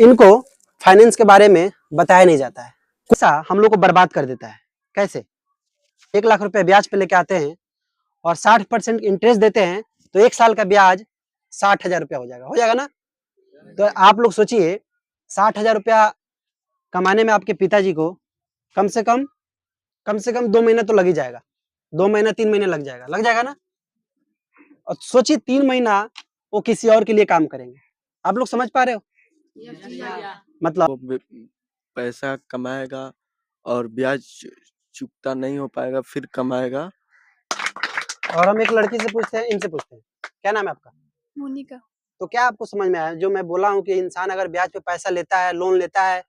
इनको फाइनेंस के बारे में बताया नहीं जाता है। पैसा हम लोग को बर्बाद कर देता है। कैसे? 1 लाख रुपए ब्याज पे लेके आते हैं और 60% इंटरेस्ट देते हैं, तो 1 साल का ब्याज 60,000 रुपया हो जाएगा ना? तो आप लोग सोचिए 60,000 रुपया कमाने में आपके पिताजी को कम से कम 2 महीना तो लग ही जाएगा। 2 महीना 3 महीने लग जाएगा ना? और सोचिए 3 महीना वो किसी और के लिए काम करेंगे। आप लोग समझ पा रहे हो? मतलब पैसा कमाएगा और ब्याज चुकता नहीं हो पाएगा, फिर कमाएगा। और हम एक लड़की से पूछते हैं, इनसे पूछते हैं, क्या नाम है आपका? मोनिका। तो क्या आपको समझ में आया जो मैं बोला हूँ कि इंसान अगर ब्याज पे पैसा लेता है, लोन लेता है,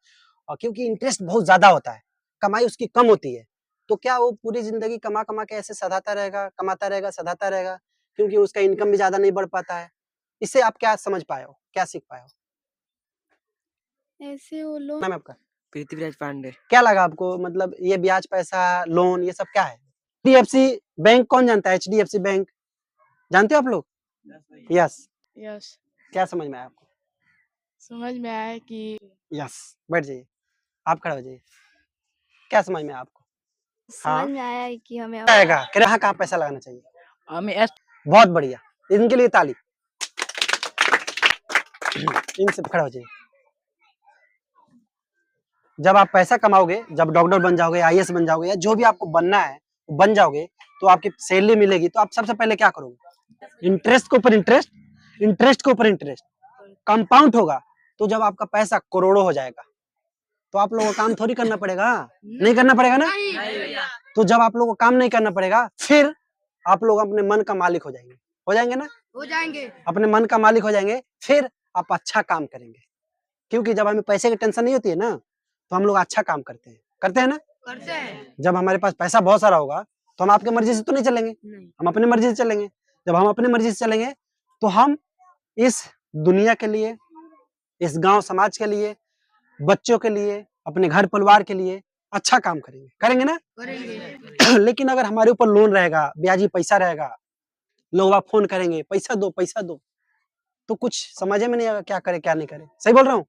और क्योंकि इंटरेस्ट बहुत ज्यादा होता है, कमाई उसकी कम होती है, तो क्या वो पूरी जिंदगी कमा कमा के ऐसे सधाता रहेगा, कमाता रहेगा, सधाता रहेगा, क्योंकि उसका इनकम भी ज्यादा नहीं बढ़ पाता है। इससे आप क्या समझ पाए हो, क्या सीख पाए हो? ऐसे वो लोग नाम है आपका? पृथ्वीराज पांडे। क्या लगा आपको, मतलब ये ब्याज पैसा, लोन, ये सब क्या है? एचडीएफसी बैंक कौन जानता है? एचडीएफसी बैंक जानते हो आप लोग? यस। यस क्या समझ में आया आपको? समझ में आया कि यस। बैठ जाइए, आप खड़े हो जाइए। क्या समझ में आया आपको? हाँ, समझ में आया कि हमें आएगा कहाँ कहाँ पैसा लगाना चाहिए। हमें बहुत बढ़िया, इनके लिए ताली। इनसे खड़ा हो जाइए। जब आप पैसा कमाओगे, जब डॉक्टर बन जाओगे, आईएएस बन जाओगे, या जो भी आपको बनना है बन जाओगे, तो आपकी सैलरी मिलेगी, तो आप सबसे पहले क्या करोगे? इंटरेस्ट के ऊपर इंटरेस्ट, इंटरेस्ट के ऊपर इंटरेस्ट कंपाउंड होगा, तो जब आपका पैसा करोड़ों हो जाएगा, तो आप लोगों को काम थोड़ी करना पड़ेगा, नहीं करना पड़ेगा ना? तो जब आप लोगों को काम नहीं करना पड़ेगा, फिर आप लोग अपने मन का मालिक हो जाएंगे ना? हो जाएंगे। अपने मन का मालिक हो जाएंगे, फिर आप अच्छा काम करेंगे, क्योंकि जब हमें पैसे की टेंशन नहीं होती है ना, तो हम लोग अच्छा काम करते हैं ना? करते हैं। जब हमारे पास पैसा बहुत सारा होगा, तो हम आपके मर्जी से तो नहीं चलेंगे, हम अपनी मर्जी से चलेंगे। जब हम अपनी मर्जी से चलेंगे, तो हम इस दुनिया के लिए, इस गांव समाज के लिए, बच्चों के लिए, अपने घर परिवार के लिए अच्छा काम करेंगे ना? करेंगे। लेकिन अगर हमारे ऊपर लोन रहेगा, ब्याजी पैसा रहेगा, लोग आप फोन करेंगे, पैसा दो, तो कुछ समझ में नहीं आएगा क्या करे क्या नहीं करे। सही बोल रहा हूँ?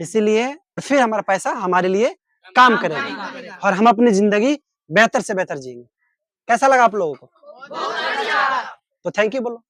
इसीलिए फिर हमारा पैसा हमारे लिए काम करेगा और हम अपनी जिंदगी बेहतर से बेहतर जिएंगे। कैसा लगा आप लोगों को? तो थैंक यू बोलो।